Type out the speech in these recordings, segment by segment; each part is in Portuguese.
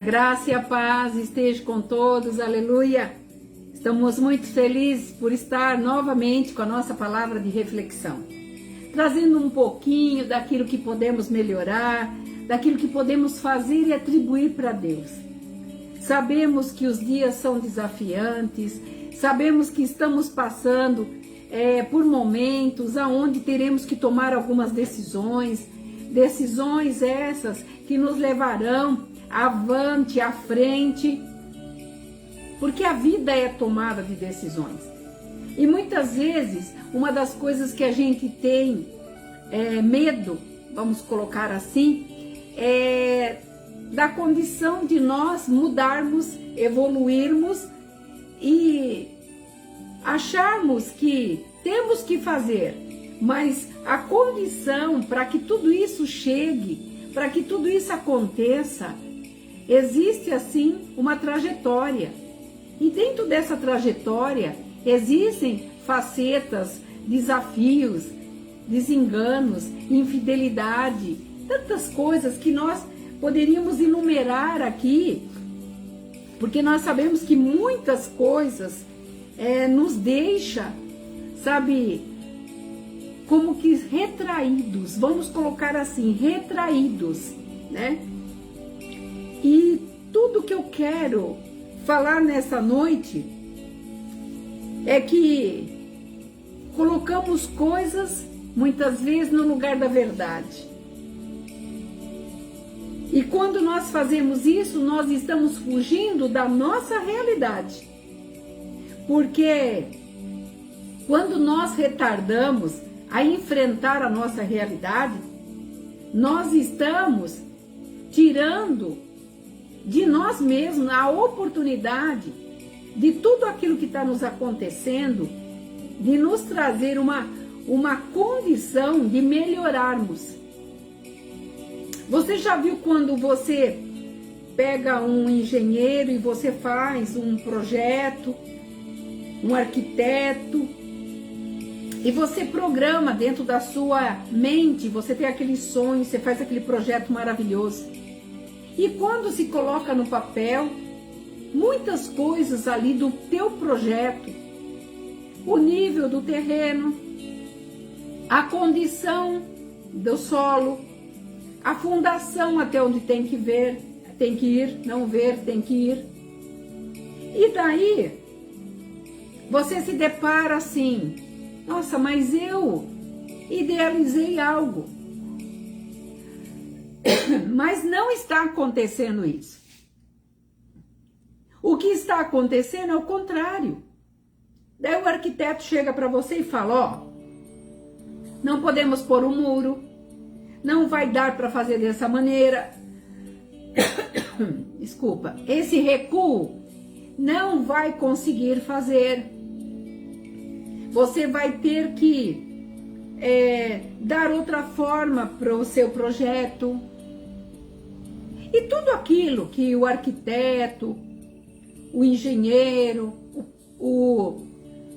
Graça e a paz esteja com todos, aleluia! Estamos muito felizes por estar novamente com a nossa palavra de reflexão, trazendo um pouquinho daquilo que podemos melhorar, daquilo que podemos fazer e atribuir para Deus. Sabemos que os dias são desafiantes, sabemos que estamos passando por momentos onde teremos que tomar algumas decisões essas que nos levarão avante, à frente, porque a vida é tomada de decisões. E muitas vezes, uma das coisas que a gente tem medo, vamos colocar assim, é da condição de nós mudarmos, evoluirmos e acharmos que temos que fazer, mas a condição para que tudo isso chegue, para que tudo isso aconteça, existe assim uma trajetória, e dentro dessa trajetória existem facetas, desafios, desenganos, infidelidade, tantas coisas que nós poderíamos enumerar aqui, porque nós sabemos que muitas coisas nos deixa, sabe, como que retraídos, vamos colocar assim, retraídos, né? E tudo que eu quero falar nessa noite é que colocamos coisas, muitas vezes, no lugar da verdade. E quando nós fazemos isso, nós estamos fugindo da nossa realidade. Porque quando nós retardamos a enfrentar a nossa realidade, nós estamos tirando de nós mesmos a oportunidade de tudo aquilo que está nos acontecendo, de nos trazer uma condição de melhorarmos. Você já viu quando você pega um engenheiro e você faz um projeto, um arquiteto, e você programa dentro da sua mente, você tem aquele sonho, você faz aquele projeto maravilhoso. E quando se coloca no papel, muitas coisas ali do teu projeto, o nível do terreno, a condição do solo, a fundação até onde tem que ir, não ver, tem que ir. E daí, você se depara assim, nossa, mas eu idealizei algo. Mas não está acontecendo isso. O que está acontecendo é o contrário. Daí o arquiteto chega para você e fala, ó, não podemos pôr um muro, não vai dar para fazer dessa maneira. Desculpa, esse recuo não vai conseguir fazer. Você vai ter que dar outra forma para o seu projeto. E tudo aquilo que o arquiteto, o engenheiro,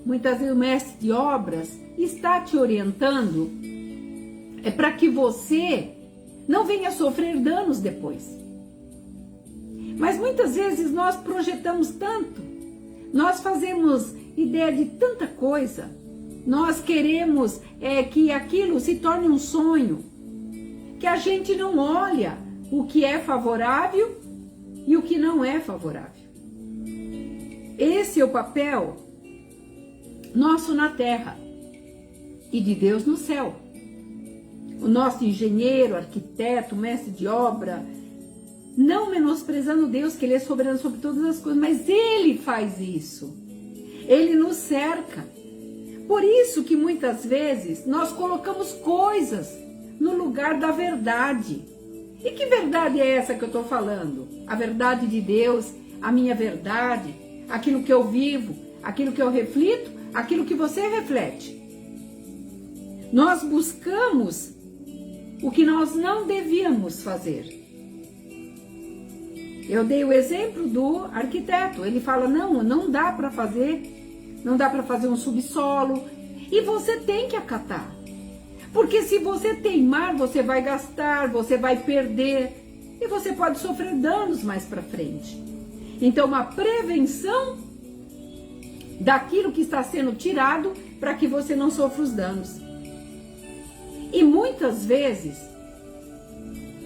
muitas vezes o mestre de obras está te orientando para que você não venha sofrer danos depois. Mas muitas vezes nós projetamos tanto, nós fazemos ideia de tanta coisa, nós queremos que aquilo se torne um sonho, que a gente não olha o que é favorável e o que não é favorável. Esse é o papel nosso na terra e de Deus no céu. O nosso engenheiro, arquiteto, mestre de obra, não menosprezando Deus, que Ele é soberano sobre todas as coisas, mas Ele faz isso. Ele nos cerca. Por isso que muitas vezes nós colocamos coisas no lugar da verdade. E que verdade é essa que eu estou falando? A verdade de Deus, a minha verdade, aquilo que eu vivo, aquilo que eu reflito, aquilo que você reflete. Nós buscamos o que nós não devíamos fazer. Eu dei o exemplo do arquiteto. Ele fala, não dá para fazer, não dá para fazer um subsolo. E você tem que acatar. Porque se você teimar, você vai gastar, você vai perder. e você pode sofrer danos mais para frente. Então, uma prevenção daquilo que está sendo tirado para que você não sofra os danos. E muitas vezes,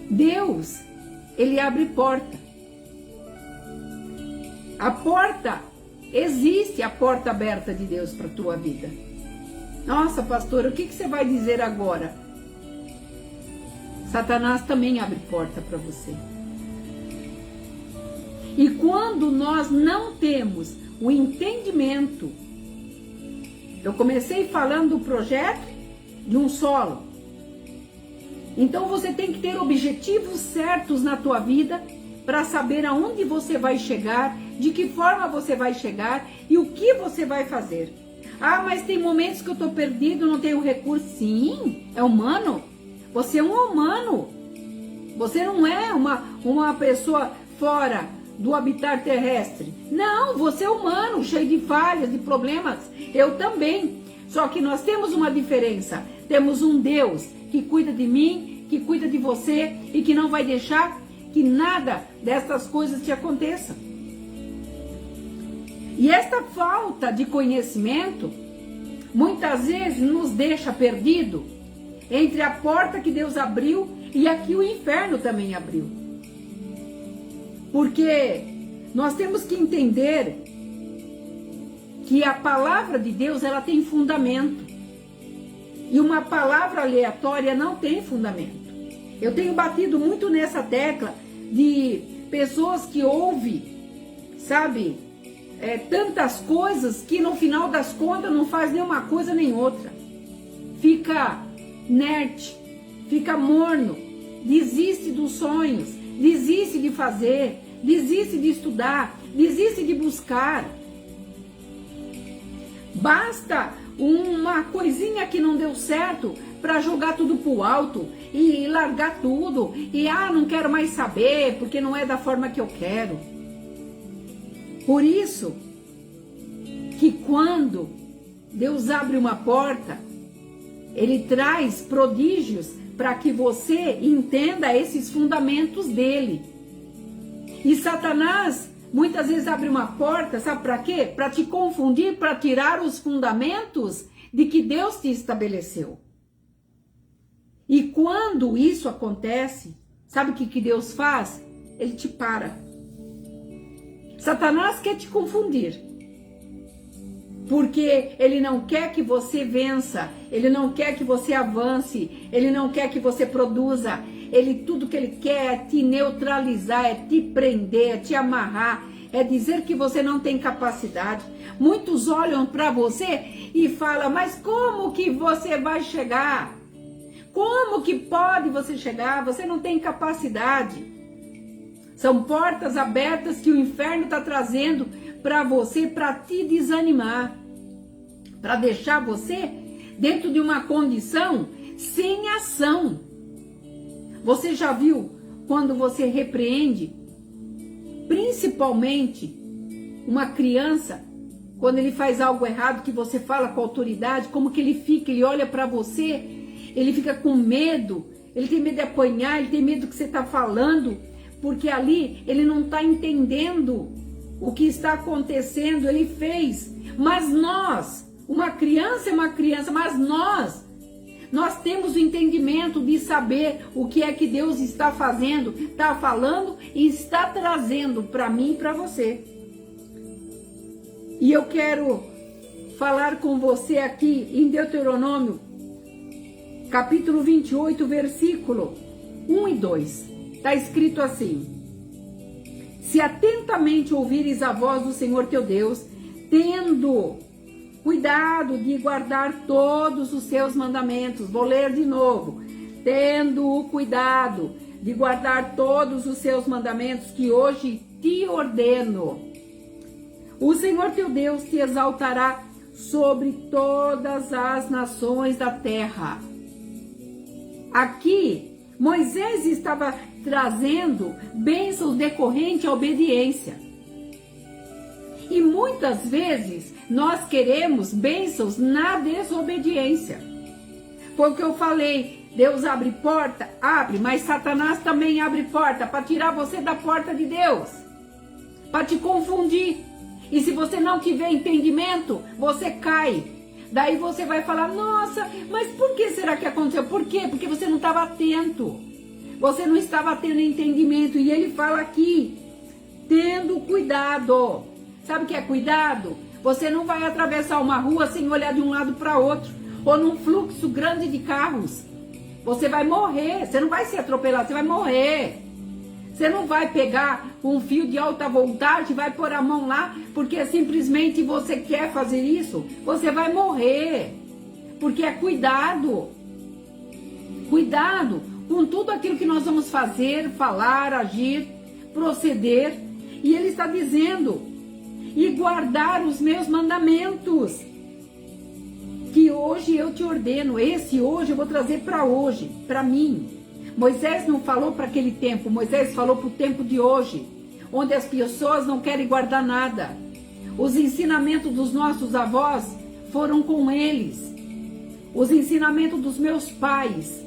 Deus, Ele abre porta. A porta existe, a porta aberta de Deus para a tua vida. Nossa, pastora, o que você vai dizer agora? Satanás também abre porta para você. E quando nós não temos o entendimento, eu comecei falando do projeto de um solo. Então você tem que ter objetivos certos na tua vida para saber aonde você vai chegar, de que forma você vai chegar e o que você vai fazer. Ah, mas tem momentos que eu estou perdido, não tenho recurso. Sim, é humano. Você é um humano. Você não é uma pessoa fora do habitat terrestre. Não, você é humano, cheio de falhas, de problemas. Eu também. Só que nós temos uma diferença. Temos um Deus que cuida de mim, que cuida de você e que não vai deixar que nada dessas coisas te aconteça. E esta falta de conhecimento muitas vezes nos deixa perdido entre a porta que Deus abriu e a que o inferno também abriu. Porque nós temos que entender que a palavra de Deus, ela tem fundamento. E uma palavra aleatória não tem fundamento. Eu tenho batido muito nessa tecla de pessoas que ouvem, sabe, tantas coisas que no final das contas não faz nenhuma coisa nem outra. Fica inerte, fica morno, desiste dos sonhos, desiste de fazer, desiste de estudar, desiste de buscar. Basta uma coisinha que não deu certo para jogar tudo pro alto e largar tudo e não quero mais saber porque não é da forma que eu quero. Por isso que quando Deus abre uma porta, Ele traz prodígios para que você entenda esses fundamentos dele. E Satanás muitas vezes abre uma porta, sabe para quê? Para te confundir, para tirar os fundamentos de que Deus te estabeleceu. E quando isso acontece, sabe o que Deus faz? Ele te para. Satanás quer te confundir. Porque ele não quer que você vença, ele não quer que você avance, ele não quer que você produza. Tudo que ele quer é te neutralizar, é te prender, é te amarrar, é dizer que você não tem capacidade. Muitos olham para você e falam, mas como que você vai chegar? Como que pode você chegar? Você não tem capacidade. São portas abertas que o inferno está trazendo para você, para te desanimar, para deixar você dentro de uma condição sem ação. Você já viu quando você repreende, principalmente uma criança, quando ele faz algo errado, que você fala com autoridade, como que ele fica? Ele olha para você, ele fica com medo, ele tem medo de apanhar, ele tem medo do que você está falando, porque ali ele não está entendendo o que está acontecendo, ele fez. Mas nós, uma criança é uma criança, mas nós temos o entendimento de saber o que é que Deus está fazendo, está falando e está trazendo para mim e para você. E eu quero falar com você aqui em Deuteronômio, capítulo 28, versículo 1 e 2. Está escrito assim: se atentamente ouvires a voz do Senhor teu Deus, tendo cuidado de guardar todos os seus mandamentos. Vou ler de novo. Tendo o cuidado de guardar todos os seus mandamentos que hoje te ordeno, o Senhor teu Deus te exaltará sobre todas as nações da terra. Aqui, Moisés estava trazendo bênçãos decorrentes à obediência. E muitas vezes nós queremos bênçãos na desobediência. Foi o que eu falei. Deus abre porta? Abre, mas Satanás também abre porta para tirar você da porta de Deus, para te confundir. E se você não tiver entendimento, você cai. Daí você vai falar, nossa, mas por que será que aconteceu? Por quê? Porque você não estava atento. Você não estava tendo entendimento. E ele fala aqui, tendo cuidado. Sabe o que é cuidado? Você não vai atravessar uma rua sem olhar de um lado para outro, ou num fluxo grande de carros. Você vai morrer, você não vai se atropelar, você vai morrer. Você não vai pegar um fio de alta voltagem e vai pôr a mão lá, porque simplesmente você quer fazer isso. Você vai morrer, porque é cuidado. Cuidado com tudo aquilo que nós vamos fazer, falar, agir, proceder. E ele está dizendo, e guardar os meus mandamentos, que hoje eu te ordeno. Esse hoje eu vou trazer para hoje, para mim. Moisés não falou para aquele tempo, Moisés falou para o tempo de hoje, onde as pessoas não querem guardar nada. Os ensinamentos dos nossos avós foram com eles. Os ensinamentos dos meus pais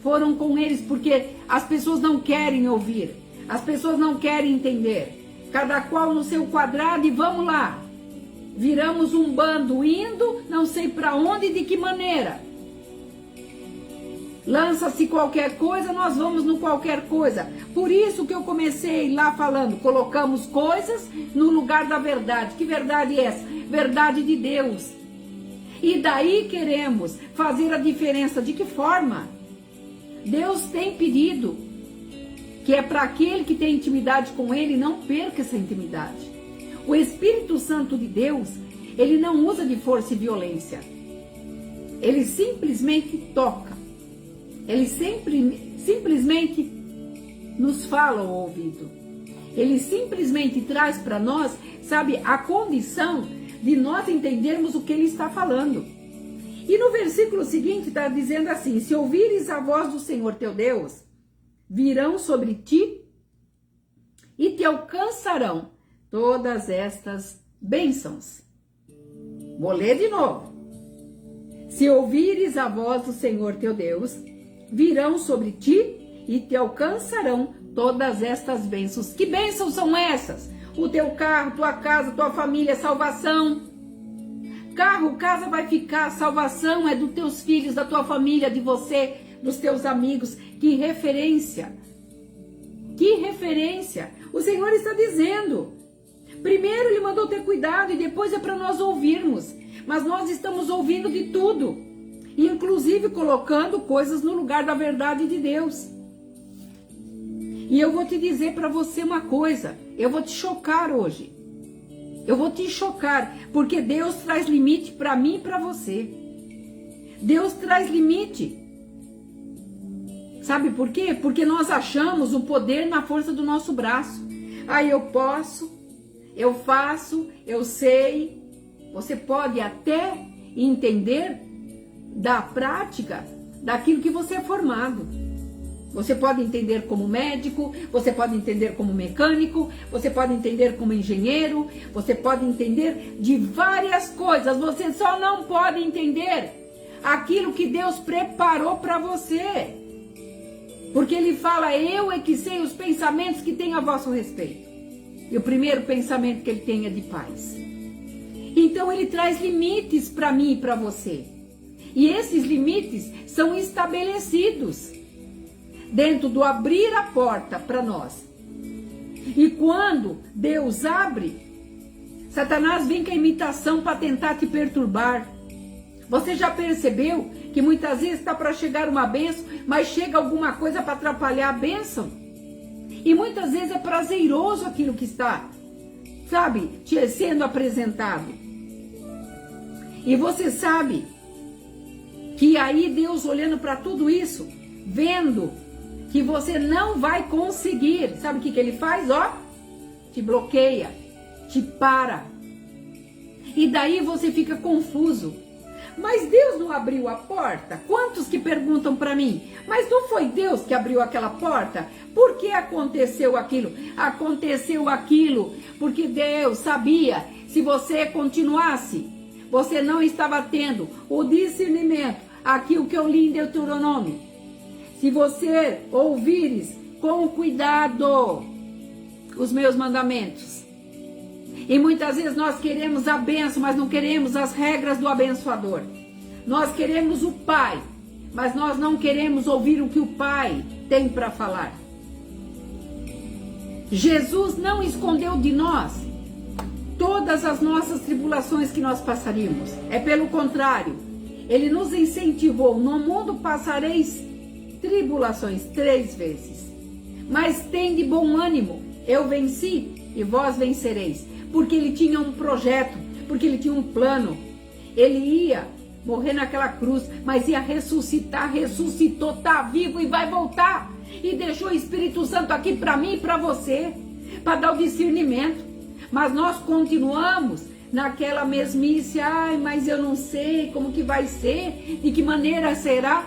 foram com eles, porque as pessoas não querem ouvir, as pessoas não querem entender. Cada qual no seu quadrado e vamos lá. Viramos um bando indo, não sei para onde e de que maneira. Lança-se qualquer coisa, nós vamos no qualquer coisa. Por isso que eu comecei lá falando, colocamos coisas no lugar da verdade. Que verdade é essa? Verdade de Deus. E daí queremos fazer a diferença. De que forma? Deus tem pedido que é para aquele que tem intimidade com Ele, não perca essa intimidade. O Espírito Santo de Deus, ele não usa de força e violência. Ele simplesmente toca. Ele simplesmente nos fala ao ouvido. Ele simplesmente traz para nós, sabe, a condição de nós entendermos o que ele está falando. E no versículo seguinte está dizendo assim, se ouvires a voz do Senhor teu Deus, virão sobre ti e te alcançarão todas estas bênçãos. Vou ler de novo. Se ouvires a voz do Senhor teu Deus, virão sobre ti e te alcançarão todas estas bênçãos. Que bênçãos são essas? O teu carro, tua casa, tua família, salvação. Carro, casa vai ficar, salvação é dos teus filhos, da tua família, de você, dos teus amigos. Que referência! Que referência! O Senhor está dizendo. Primeiro ele mandou ter cuidado e depois é para nós ouvirmos. Mas nós estamos ouvindo de tudo. Inclusive colocando coisas no lugar da verdade de Deus. E eu vou te dizer para você uma coisa. Eu vou te chocar hoje. Eu vou te chocar. Porque Deus traz limite para mim e para você. Deus traz limite. Sabe por quê? Porque nós achamos o poder na força do nosso braço. Ah, eu posso, eu faço, eu sei. Você pode até entender da prática daquilo que você é formado. Você pode entender como médico, você pode entender como mecânico, você pode entender como engenheiro, você pode entender de várias coisas. Você só não pode entender aquilo que Deus preparou para você. Porque ele fala, eu é que sei os pensamentos que tenho a vosso respeito. E o primeiro pensamento que ele tem é de paz. Então ele traz limites para mim e para você. E esses limites são estabelecidos dentro do abrir a porta para nós. E quando Deus abre, Satanás vem com a imitação para tentar te perturbar. Você já percebeu que muitas vezes está para chegar uma bênção, mas chega alguma coisa para atrapalhar a bênção? E muitas vezes é prazeroso aquilo que está, sabe, te sendo apresentado. E você sabe que aí Deus olhando para tudo isso, vendo que você não vai conseguir, sabe o que ele faz? Ó, te bloqueia, te para. E daí você fica confuso. Mas Deus não abriu a porta? Quantos que perguntam para mim, mas não foi Deus que abriu aquela porta? Por que aconteceu aquilo? Aconteceu aquilo porque Deus sabia, se você continuasse, você não estava tendo o discernimento, aquilo que eu li em Deuteronômio, Se você ouvires com cuidado os meus mandamentos. E muitas vezes nós queremos a bênção, mas não queremos as regras do abençoador. Nós queremos o Pai, mas nós não queremos ouvir o que o Pai tem para falar. Jesus não escondeu de nós todas as nossas tribulações que nós passaríamos. É pelo contrário, Ele nos incentivou: no mundo passareis tribulações 3 vezes. Mas tende bom ânimo, eu venci e vós vencereis. Porque Ele tinha um projeto, porque Ele tinha um plano. Ele ia morrer naquela cruz, mas ia ressuscitar, ressuscitou, está vivo e vai voltar. E deixou o Espírito Santo aqui para mim e para você, para dar o discernimento. Mas nós continuamos naquela mesmice: ai, mas eu não sei como que vai ser, de que maneira será.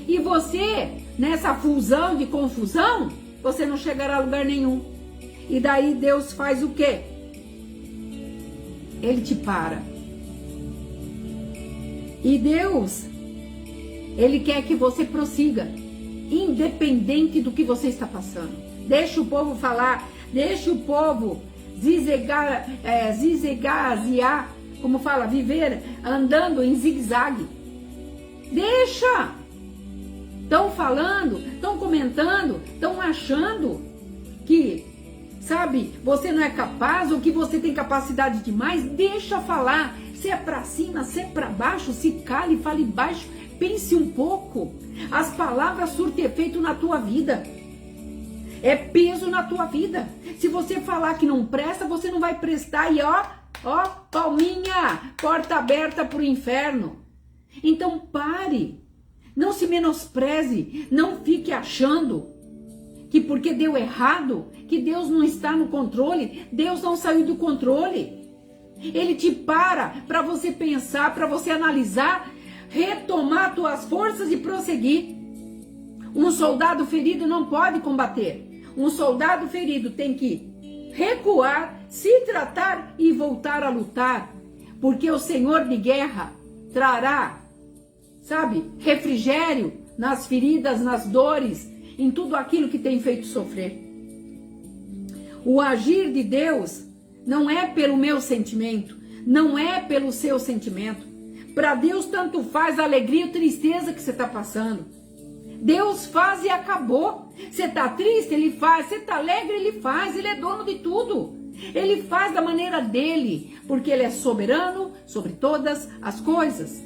E você, nessa fusão de confusão, você não chegará a lugar nenhum. E daí Deus faz o quê? Ele te para. E Deus, Ele quer que você prossiga, independente do que você está passando. Deixa o povo falar, deixa o povo zizegaziar, como fala, viver andando em zigue-zague. Deixa! Estão falando, estão comentando, estão achando que, sabe, você não é capaz ou que você tem capacidade demais. Deixa falar. Se é para cima, se é para baixo, se cale, fale baixo, pense um pouco. As palavras surtem efeito na tua vida. É peso na tua vida. Se você falar que não presta, você não vai prestar. E ó, palminha, porta aberta para o inferno. Então pare. Não se menospreze. Não fique achando que porque deu errado, que Deus não está no controle. Deus não saiu do controle. Ele te para você pensar, para você analisar, retomar tuas forças e prosseguir. Um soldado ferido não pode combater. Um soldado ferido tem que recuar, se tratar e voltar a lutar. Porque o Senhor de guerra trará, sabe, refrigério nas feridas, nas dores, em tudo aquilo que tem feito sofrer. O agir de Deus não é pelo meu sentimento, não é pelo seu sentimento. Para Deus tanto faz a alegria ou tristeza que você está passando. Deus faz e acabou. Você está triste, Ele faz. Você está alegre, Ele faz. Ele é dono de tudo. Ele faz da maneira dele, porque Ele é soberano sobre todas as coisas.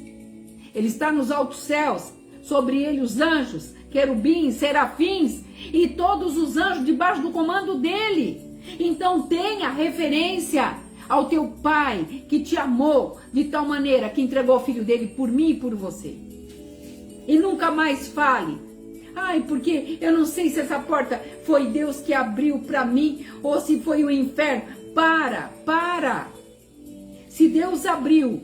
Ele está nos altos céus, sobre Ele os anjos, querubins, serafins e todos os anjos debaixo do comando dele. Então tenha referência ao teu Pai que te amou de tal maneira que entregou o Filho dele por mim e por você. E nunca mais fale: ai, porque eu não sei se essa porta foi Deus que abriu para mim ou se foi o inferno. Para. Se Deus abriu,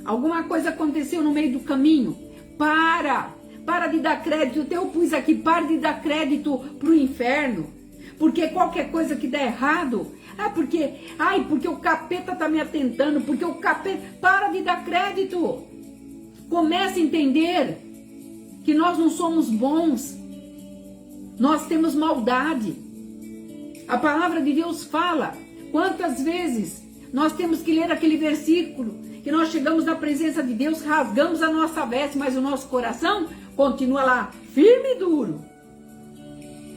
alguma coisa aconteceu no meio do caminho, para de dar crédito. Eu pus aqui: para de dar crédito para o inferno. Porque qualquer coisa que der errado, porque o capeta está me atentando, porque o capeta... Para de dar crédito. Comece a entender que nós não somos bons. Nós temos maldade. A palavra de Deus fala. Quantas vezes nós temos que ler aquele versículo, que nós chegamos na presença de Deus, rasgamos a nossa veste, mas o nosso coração continua lá, firme e duro.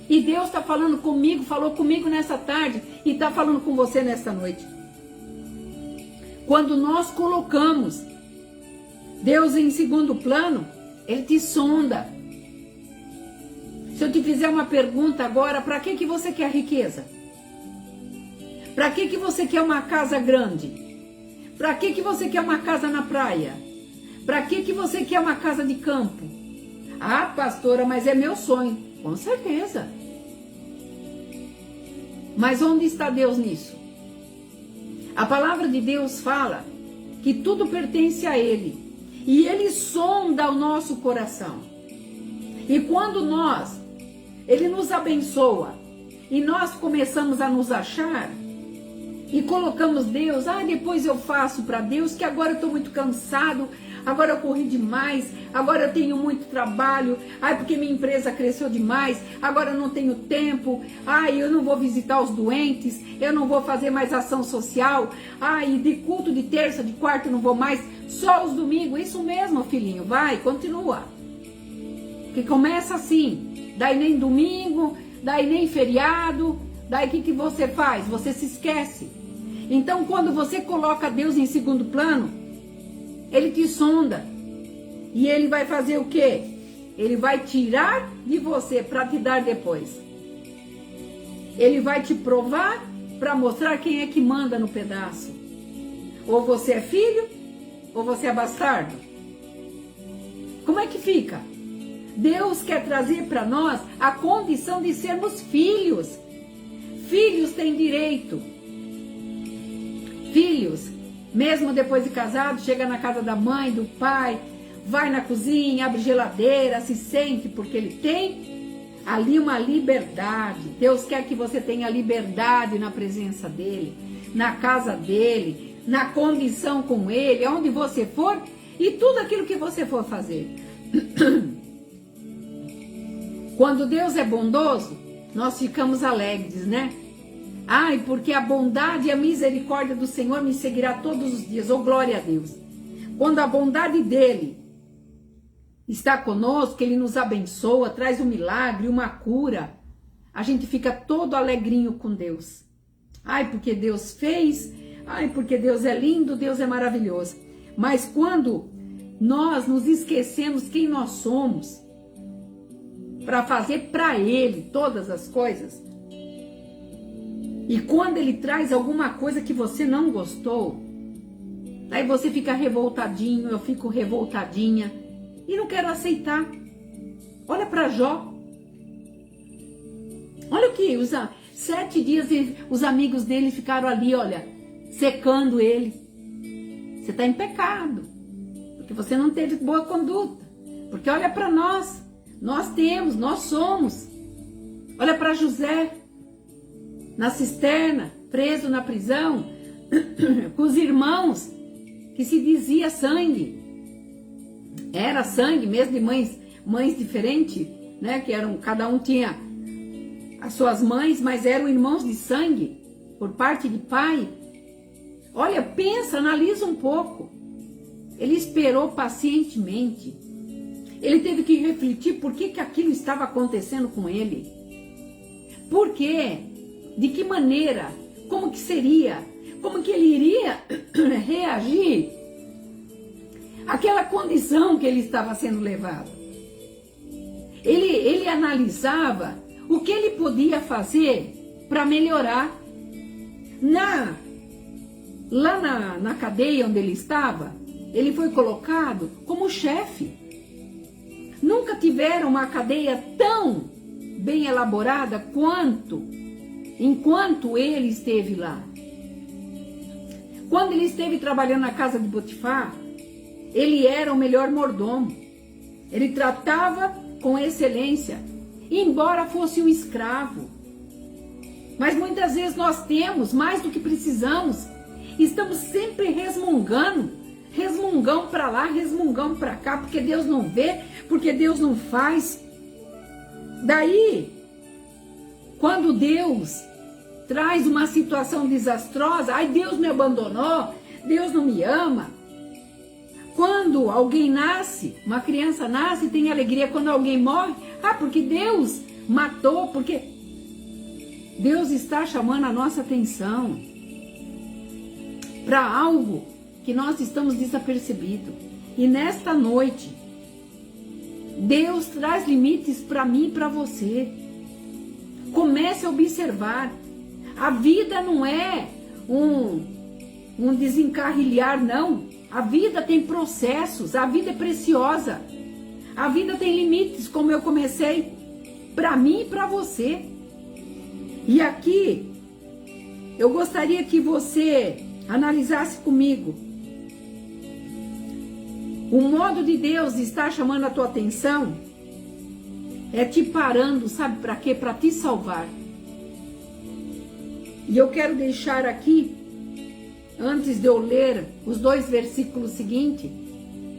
E Deus está falando comigo, falou comigo nessa tarde e está falando com você nesta noite. Quando nós colocamos Deus em segundo plano, Ele te sonda. Se eu te fizer uma pergunta agora: para que você quer riqueza? Para que você quer uma casa grande? Para que você quer uma casa na praia? Para que você quer uma casa de campo? Ah, pastora, mas é meu sonho. Com certeza. Mas onde está Deus nisso? A palavra de Deus fala que tudo pertence a Ele. E Ele sonda o nosso coração. E quando Ele nos abençoa, e nós começamos a nos achar, e colocamos Deus: depois eu faço para Deus, que agora eu estou muito cansado, agora eu corri demais, agora eu tenho muito trabalho, ai, porque minha empresa cresceu demais, agora eu não tenho tempo, ai, eu não vou visitar os doentes, eu não vou fazer mais ação social, ai, de culto de terça, de quarta eu não vou mais, só os domingos. Isso mesmo, filhinho, vai, continua. Que começa assim, daí nem domingo, daí nem feriado, daí o que você faz? Você se esquece. Então, quando você coloca Deus em segundo plano, Ele te sonda. E Ele vai fazer o quê? Ele vai tirar de você para te dar depois. Ele vai te provar para mostrar quem é que manda no pedaço. Ou você é filho, ou você é bastardo. Como é que fica? Deus quer trazer para nós a condição de sermos filhos. Filhos têm direito. Filhos, mesmo depois de casado, chega na casa da mãe, do pai, vai na cozinha, abre geladeira, se sente, porque ele tem ali uma liberdade. Deus quer que você tenha liberdade na presença dele, na casa dele, na condição com ele, onde você for e tudo aquilo que você for fazer. Quando Deus é bondoso, nós ficamos alegres, né? Ai, porque a bondade e a misericórdia do Senhor me seguirá todos os dias. Oh, glória a Deus. Quando a bondade dele está conosco, ele nos abençoa, traz um milagre, uma cura, a gente fica todo alegrinho com Deus. Ai, porque Deus fez. Ai, porque Deus é lindo, Deus é maravilhoso. Mas quando nós nos esquecemos quem nós somos, para fazer para Ele todas as coisas, e quando Ele traz alguma coisa que você não gostou, aí você fica revoltadinho, eu fico revoltadinha, e não quero aceitar. Olha para Jó. Olha o que, 7 dias os amigos dele ficaram ali, olha, secando ele. Você está em pecado, porque você não teve boa conduta. Porque olha para nós, nós somos. Olha para José, na cisterna, preso na prisão, com os irmãos, que se dizia sangue. Era sangue mesmo, de mães diferentes, né? Que eram, cada um tinha as suas mães, mas eram irmãos de sangue, por parte de pai. Olha, pensa, analisa um pouco. Ele esperou pacientemente. Ele teve que refletir por que aquilo estava acontecendo com ele. Por quê? De que maneira? Como que seria? Como que ele iria reagir àquela condição que ele estava sendo levado? Ele analisava o que ele podia fazer para melhorar. Lá na cadeia onde ele estava, ele foi colocado como chefe. Nunca tiveram uma cadeia tão bem elaborada enquanto ele esteve lá. Quando ele esteve trabalhando na casa de Potifar, ele era o melhor mordomo. Ele tratava com excelência, embora fosse um escravo. Mas muitas vezes nós temos mais do que precisamos. Estamos sempre resmungando, resmungão para lá, resmungão para cá, porque Deus não vê, porque Deus não faz. Daí, quando Deus traz uma situação desastrosa, ai, Deus me abandonou, Deus não me ama. Quando alguém nasce, uma criança nasce, tem alegria. Quando alguém morre, porque Deus matou, porque Deus está chamando a nossa atenção para algo que nós estamos desapercebidos. E nesta noite, Deus traz limites para mim e para você. Comece a observar. A vida não é um desencarrilhar, não. A vida tem processos, a vida é preciosa. A vida tem limites, como eu comecei, para mim e para você. E aqui, eu gostaria que você analisasse comigo. O modo de Deus estar chamando a tua atenção é te parando, sabe para quê? Para te salvar. E eu quero deixar aqui, antes de eu ler os 2 versículos seguintes,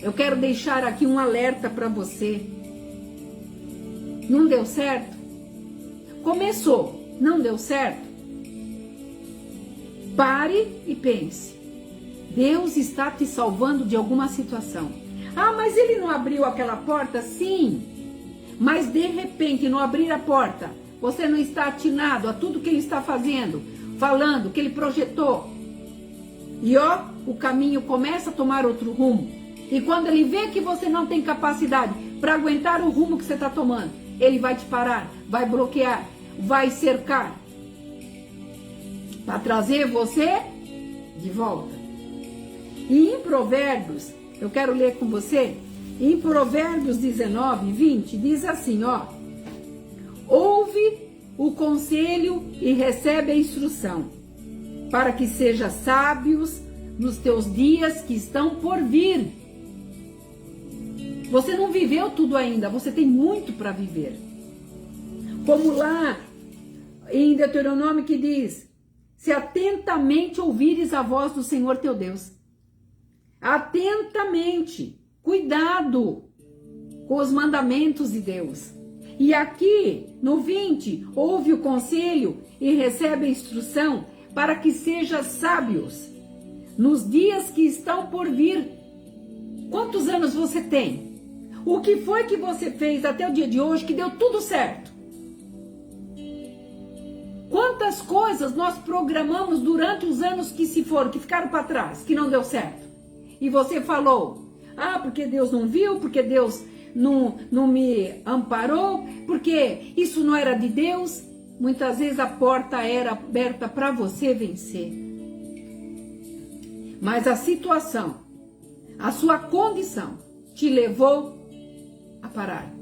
eu quero deixar aqui um alerta para você. Não deu certo? Começou, não deu certo? Pare e pense. Deus está te salvando de alguma situação. Ah, mas ele não abriu aquela porta? Sim. Mas de repente, no abrir a porta, você não está atinado a tudo que ele está fazendo, falando, que ele projetou. E ó, o caminho começa a tomar outro rumo. E quando ele vê que você não tem capacidade para aguentar o rumo que você está tomando, ele vai te parar, vai bloquear, vai cercar, para trazer você de volta. E em Provérbios, eu quero ler com você, em Provérbios 19, 20, diz assim, ó: ouve o conselho e recebe a instrução, para que seja sábios nos teus dias que estão por vir. Você não viveu tudo ainda, você tem muito para viver. Como lá em Deuteronômio que diz: se atentamente ouvires a voz do Senhor teu Deus. Atentamente, cuidado com os mandamentos de Deus. E aqui no 20, ouve o conselho e recebe a instrução, para que sejas sábios nos dias que estão por vir. Quantos anos você tem? O que foi que você fez até o dia de hoje que deu tudo certo? Quantas coisas nós programamos durante os anos que se foram, que ficaram para trás, que não deu certo? E você falou: ah, porque Deus não viu, porque Deus não me amparou, porque isso não era de Deus. Muitas vezes a porta era aberta para você vencer. Mas a situação, a sua condição te levou a parar.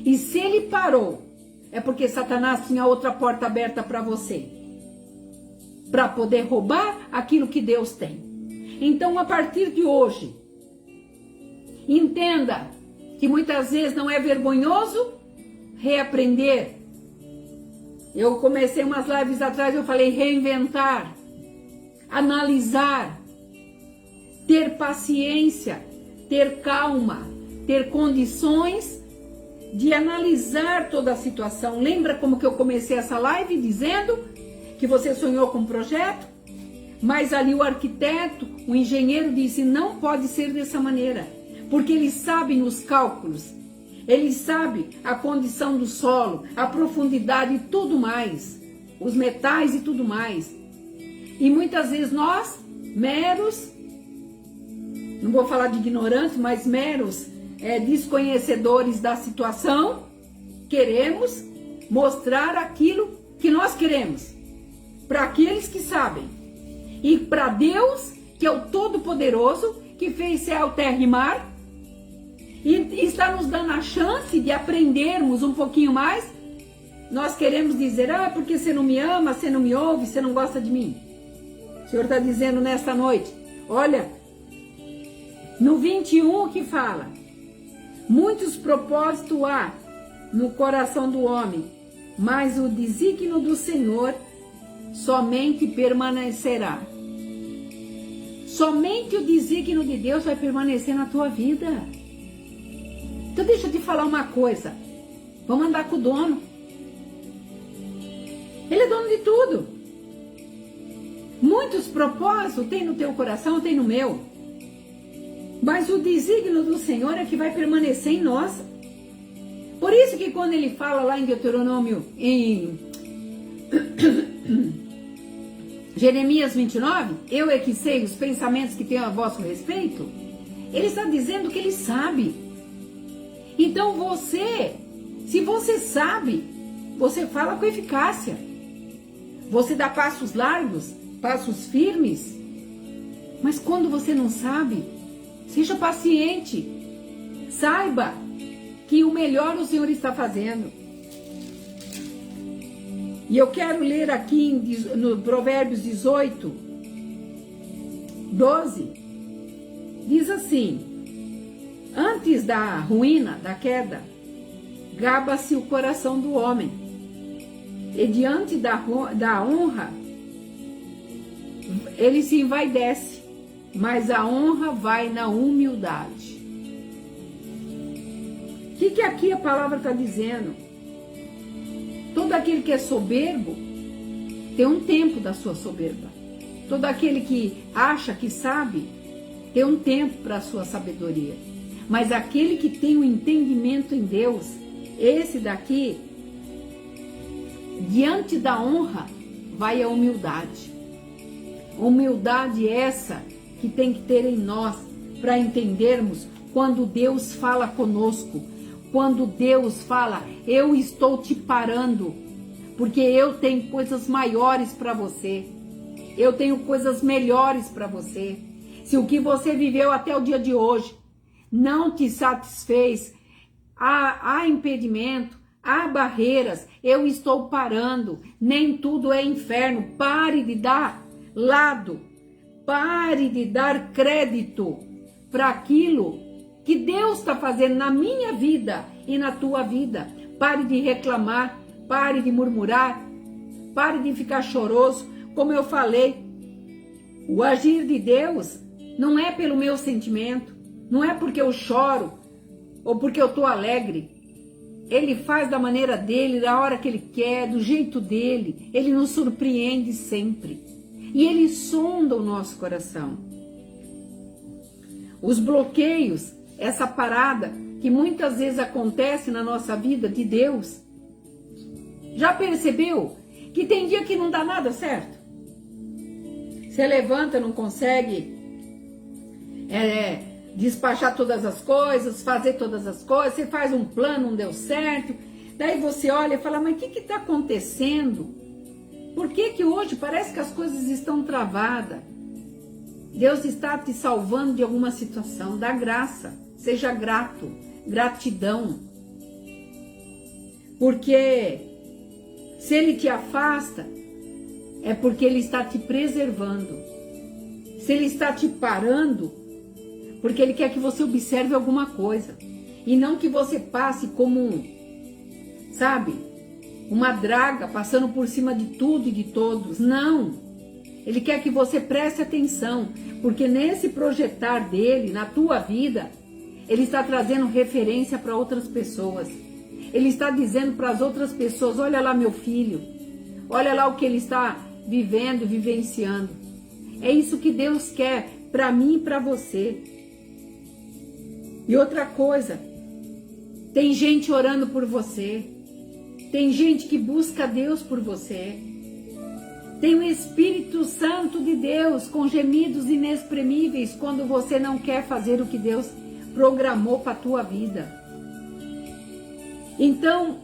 E se ele parou, é porque Satanás tinha outra porta aberta para você, para poder roubar aquilo que Deus tem. Então, a partir de hoje, entenda que muitas vezes não é vergonhoso reaprender. Eu comecei umas lives atrás, eu falei reinventar, analisar, ter paciência, ter calma, ter condições de analisar toda a situação. Lembra como que eu comecei essa live dizendo que você sonhou com um projeto? Mas ali o arquiteto, o engenheiro disse: não pode ser dessa maneira, porque eles sabem os cálculos, eles sabem a condição do solo, a profundidade e tudo mais, os metais e tudo mais. E muitas vezes nós, meros, não vou falar de ignorantes, mas meros desconhecedores da situação, queremos mostrar aquilo que nós queremos para aqueles que sabem. E para Deus, que é o Todo-Poderoso, que fez céu, terra e mar, e está nos dando a chance de aprendermos um pouquinho mais, nós queremos dizer: ah, porque você não me ama, você não me ouve, você não gosta de mim. O Senhor está dizendo nesta noite, olha, no 21 que fala: muitos propósitos há no coração do homem, mas o desígnio do Senhor somente permanecerá. Somente o desígnio de Deus vai permanecer na tua vida. Então deixa eu te falar uma coisa. Vamos andar com o dono. Ele é dono de tudo. Muitos propósitos tem no teu coração, tem no meu. Mas o desígnio do Senhor é que vai permanecer em nós. Por isso que quando ele fala lá em Deuteronômio, em Jeremias 29, eu é que sei os pensamentos que tenho a vosso respeito, ele está dizendo que ele sabe. Então você, se você sabe, você fala com eficácia. Você dá passos largos, passos firmes. Mas quando você não sabe, seja paciente. Saiba que o melhor o Senhor está fazendo. E eu quero ler aqui no Provérbios 18, 12, diz assim: antes da ruína, da queda, gaba-se o coração do homem, e diante da honra, ele se envaidece, mas a honra vai na humildade. que aqui a palavra está dizendo? Todo aquele que é soberbo tem um tempo da sua soberba. Todo aquele que acha que sabe tem um tempo para a sua sabedoria. Mas aquele que tem o entendimento em Deus, esse daqui, diante da honra, vai a humildade. Humildade essa que tem que ter em nós para entendermos quando Deus fala conosco. Quando Deus fala, eu estou te parando, porque eu tenho coisas maiores para você. Eu tenho coisas melhores para você. Se o que você viveu até o dia de hoje não te satisfez, há impedimento, há barreiras, eu estou parando. Nem tudo é inferno. Pare de dar lado, pare de dar crédito para aquilo que Deus está fazendo na minha vida e na tua vida. Pare de reclamar, pare de murmurar, pare de ficar choroso. Como eu falei, o agir de Deus não é pelo meu sentimento, não é porque eu choro ou porque eu estou alegre. Ele faz da maneira dele, da hora que ele quer, do jeito dele. Ele nos surpreende sempre. E ele sonda o nosso coração. Os bloqueios, essa parada que muitas vezes acontece na nossa vida de Deus. Já percebeu que tem dia que não dá nada certo? Você levanta, não consegue despachar todas as coisas, fazer todas as coisas, você faz um plano, não deu certo, daí você olha e fala, mas o que está acontecendo? Por que hoje parece que as coisas estão travadas? Deus está te salvando de alguma situação, dá graça, seja grato, gratidão, porque se Ele te afasta, é porque Ele está te preservando. Se Ele está te parando, porque Ele quer que você observe alguma coisa. E não que você passe como, uma draga passando por cima de tudo e de todos. Não. Ele quer que você preste atenção. Porque nesse projetar dele, na tua vida, Ele está trazendo referência para outras pessoas. Ele está dizendo para as outras pessoas, olha lá meu filho. Olha lá o que ele está vivendo, vivenciando. É isso que Deus quer para mim e para você. E outra coisa, tem gente orando por você. Tem gente que busca Deus por você. Tem o Espírito Santo de Deus com gemidos inexprimíveis quando você não quer fazer o que Deus programou para a tua vida. Então,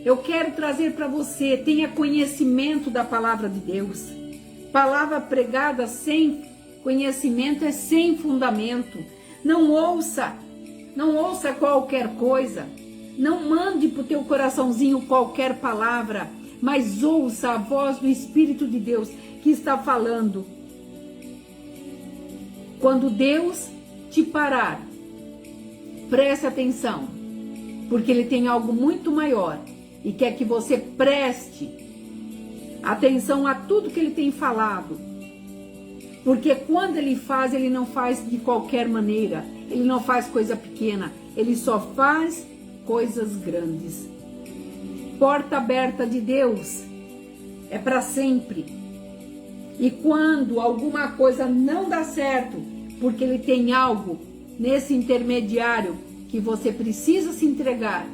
eu quero trazer para você, tenha conhecimento da palavra de Deus. Palavra pregada sem conhecimento é sem fundamento. Não ouça qualquer coisa. Não mande para o teu coraçãozinho qualquer palavra, mas ouça a voz do Espírito de Deus que está falando. Quando Deus te parar, preste atenção, porque Ele tem algo muito maior e quer que você preste atenção a tudo que Ele tem falado. Porque quando Ele faz, Ele não faz de qualquer maneira, Ele não faz coisa pequena, Ele só faz coisas grandes. Porta aberta de Deus é para sempre. E quando alguma coisa não dá certo, porque Ele tem algo nesse intermediário que você precisa se entregar,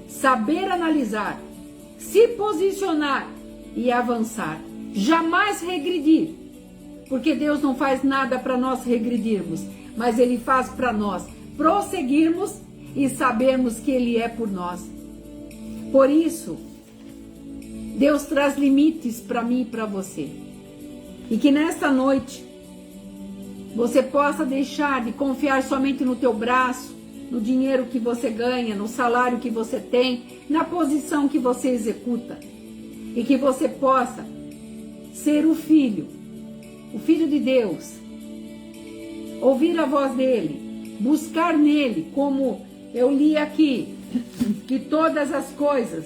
saber analisar, se posicionar e avançar. Jamais regredir, porque Deus não faz nada para nós regredirmos, mas Ele faz para nós prosseguirmos e sabermos que Ele é por nós. Por isso, Deus traz limites para mim e para você. E que nesta noite você possa deixar de confiar somente no teu braço, no dinheiro que você ganha, no salário que você tem, na posição que você executa. E que você possa ser o filho de Deus, ouvir a voz dele, buscar nele, como eu li aqui, que todas as coisas,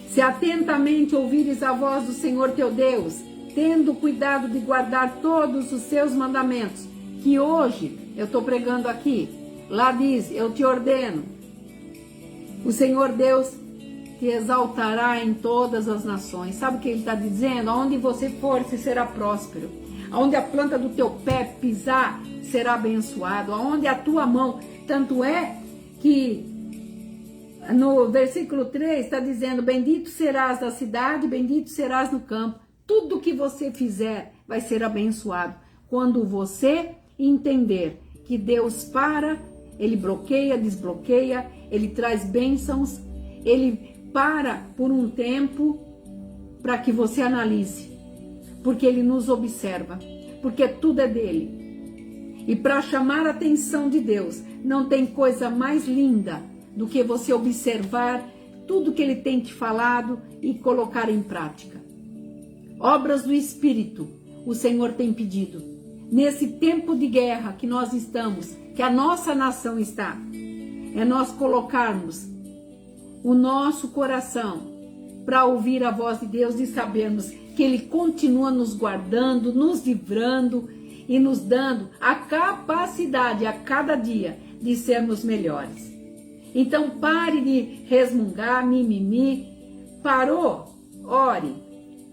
se atentamente ouvires a voz do Senhor teu Deus, tendo cuidado de guardar todos os seus mandamentos, que hoje eu estou pregando aqui, lá diz, eu te ordeno, O Senhor Deus te exaltará em todas as nações. Sabe o que ele está dizendo? Aonde você for, você será próspero. Aonde a planta do teu pé pisar, será abençoado. Aonde a tua mão, tanto é que no versículo 3 está dizendo: bendito serás da cidade, bendito serás no campo. Tudo que você fizer vai ser abençoado. Quando você entender que Deus Ele bloqueia, desbloqueia, Ele traz bênçãos, Ele para por um tempo para que você analise, porque Ele nos observa, porque tudo é dele. E para chamar a atenção de Deus, não tem coisa mais linda do que você observar tudo que Ele tem te falado e colocar em prática. Obras do Espírito, o Senhor tem pedido. Nesse tempo de guerra que nós estamos, que a nossa nação está, é nós colocarmos o nosso coração para ouvir a voz de Deus e sabermos que Ele continua nos guardando, nos livrando e nos dando a capacidade a cada dia de sermos melhores. Então pare de resmungar, mimimi. Parou? Ore,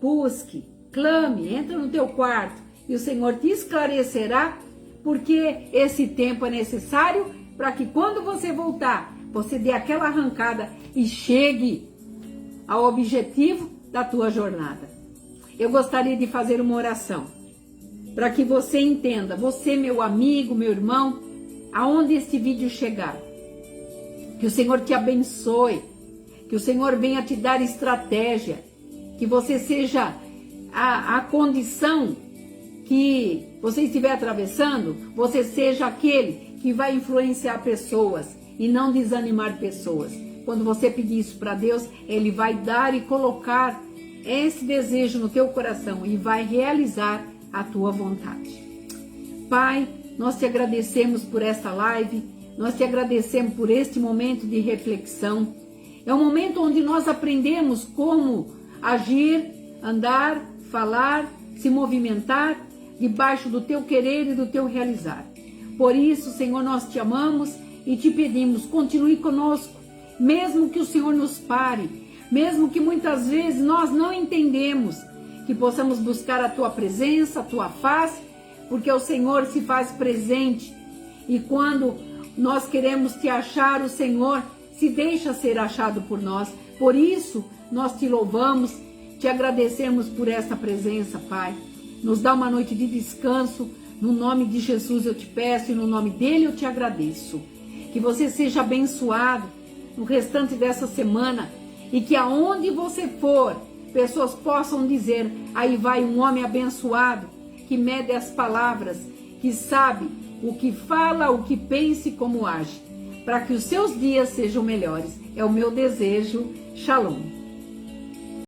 busque, clame, entra no teu quarto e o Senhor te esclarecerá, porque esse tempo é necessário para que quando você voltar, você dê aquela arrancada e chegue ao objetivo da tua jornada. Eu gostaria de fazer uma oração para que você entenda, você, meu amigo, meu irmão, aonde este vídeo chegar. Que o Senhor te abençoe, que o Senhor venha te dar estratégia, que você seja a condição que você estiver atravessando, você seja aquele que vai influenciar pessoas e não desanimar pessoas. Quando você pedir isso para Deus, Ele vai dar e colocar esse desejo no teu coração e vai realizar a tua vontade. Pai, nós te agradecemos por esta live, nós te agradecemos por este momento de reflexão. É um momento onde nós aprendemos como agir, andar, falar, se movimentar debaixo do teu querer e do teu realizar. Por isso, Senhor, nós te amamos e te pedimos, continue conosco, mesmo que o Senhor nos pare, mesmo que muitas vezes nós não entendemos, que possamos buscar a tua presença, a tua face, porque o Senhor se faz presente e quando nós queremos te achar, o Senhor se deixa ser achado por nós. Por isso, nós te louvamos, te agradecemos por esta presença, Pai. Nos dá uma noite de descanso. No nome de Jesus eu te peço e no nome dele eu te agradeço. Que você seja abençoado no restante dessa semana e que aonde você for, pessoas possam dizer: aí vai um homem abençoado, que mede as palavras, que sabe o que fala, o que pensa e como age, para que os seus dias sejam melhores. É o meu desejo. Shalom.